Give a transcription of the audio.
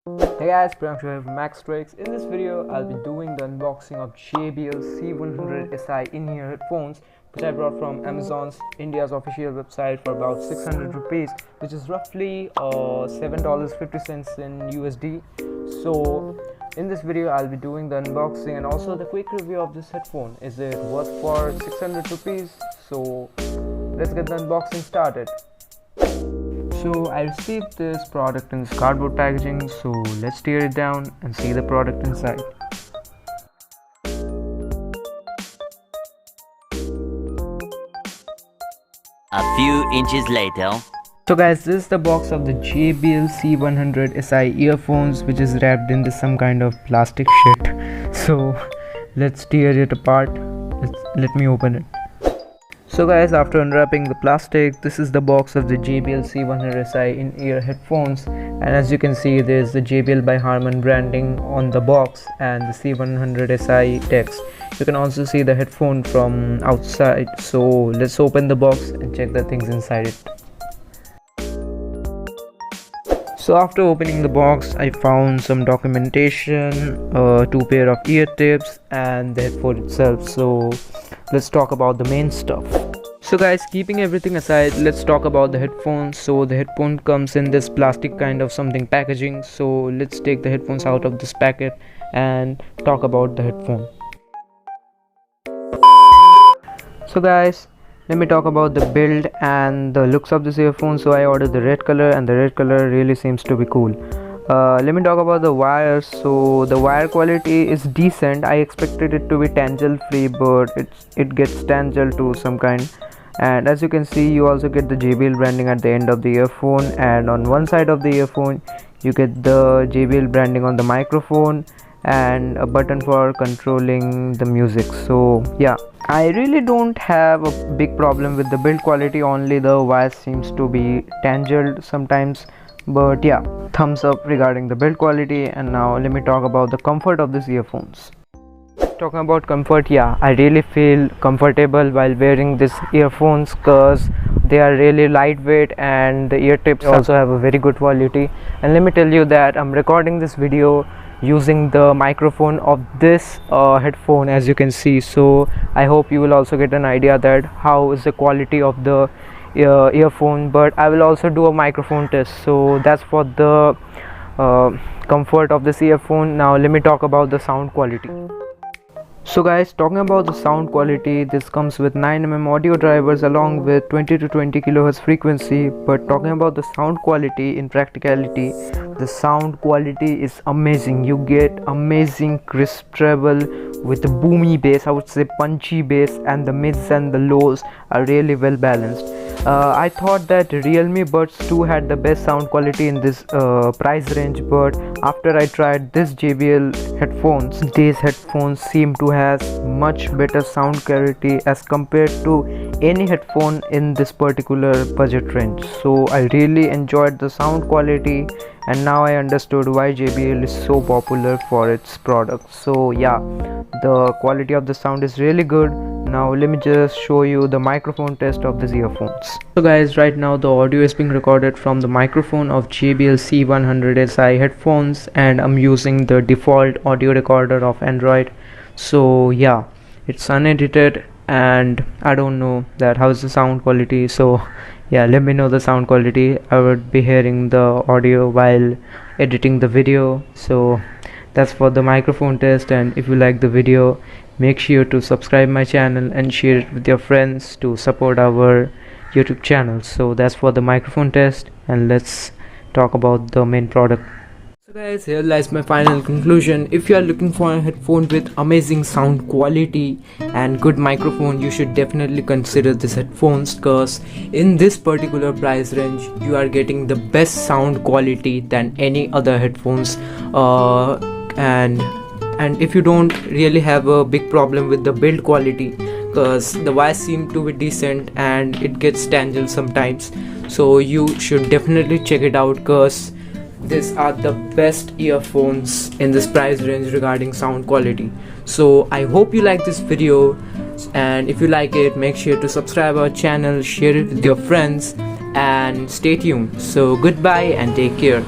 Hey guys, Priyank here from Max Tricks. In this video, I'll be doing the unboxing of Jbl C100Si in-ear headphones, which I brought from Amazon's India's official website for about 600 rupees, which is roughly $7.50 in USD. So, in this video, I'll be doing the unboxing and also the quick review of this headphone. Is it worth for 600 rupees? So, let's get the unboxing started. So I received this product in this cardboard packaging, so let's tear it down and see the product inside. A few inches later. So guys, this is the box of the Jbl C100Si earphones, which is wrapped in some kind of plastic shit. So let's tear it apart. Let me open it. So guys, after unwrapping the plastic, this is the box of the Jbl C100Si in-ear headphones, and as you can see, there is the JBL by Harman branding on the box and the C100Si text. You can also see the headphone from outside. So let's open the box and check the things inside it. So after opening the box, I found some documentation, 2 pair of ear tips and the headphone itself. So let's talk about the main stuff. So guys, keeping everything aside, let's talk about the headphones. So the headphone comes in this plastic kind of something packaging. So let's take the headphones out of this packet and talk about the headphone. So guys, let me talk about the build and the looks of this earphone. So I ordered the red color, and the red color really seems to be cool. Let me talk about the wires. So the wire quality is decent. I expected it to be tangle free, but it gets tangle to some kind. And as you can see, you also get the JBL branding at the end of the earphone, and on one side of the earphone you get the JBL branding on the microphone and a button for controlling the music. So yeah, I really don't have a big problem with the build quality, only the wires seems to be tangled sometimes. But yeah, thumbs up regarding the build quality. And now let me talk about the comfort of these earphones. Talking about comfort, yeah, I really feel comfortable while wearing these earphones because they are really lightweight and the ear tips also have a very good quality. And let me tell you that I'm recording this video using the microphone of this headphone, as you can see. So I hope you will also get an idea that how is the quality of the earphone, but I will also do a microphone test. So that's for the comfort of this earphone. Now let me talk about the sound quality. So guys, talking about the sound quality, this comes with 9mm audio drivers along with 20 to 20 kHz frequency. But talking about the sound quality, in practicality, the sound quality is amazing. You get amazing crisp treble with the boomy bass, I would say punchy bass, and the mids and the lows are really well balanced. I thought that Realme Buds 2 had the best sound quality in this price range, but after I tried this JBL headphones, these headphones seem to have much better sound quality as compared to any headphone in this particular budget range. So I really enjoyed the sound quality, and now I understood why JBL is so popular for its products. So yeah, the quality of the sound is really good. Now let me just show you the microphone test of these earphones. So guys, right now the audio is being recorded from the microphone of Jbl C100Si headphones, and I'm using the default audio recorder of Android. So yeah, it's unedited and I don't know that how's the sound quality. So yeah, let me know the sound quality. I would be hearing the audio while editing the video. So that's for the microphone test, and if you like the video, make sure to subscribe my channel and share it with your friends to support our YouTube channel. So that's for the microphone test, and let's talk about the main product. So guys, here lies my final conclusion. If you are looking for a headphone with amazing sound quality and good microphone, you should definitely consider this headphones, because in this particular price range you are getting the best sound quality than any other headphones. And if you don't really have a big problem with the build quality, because the wires seem to be decent and it gets tangled sometimes, so you should definitely check it out, because these are the best earphones in this price range regarding sound quality. So I hope you like this video, and if you like it, make sure to subscribe our channel, share it with your friends, and stay tuned. So goodbye and take care.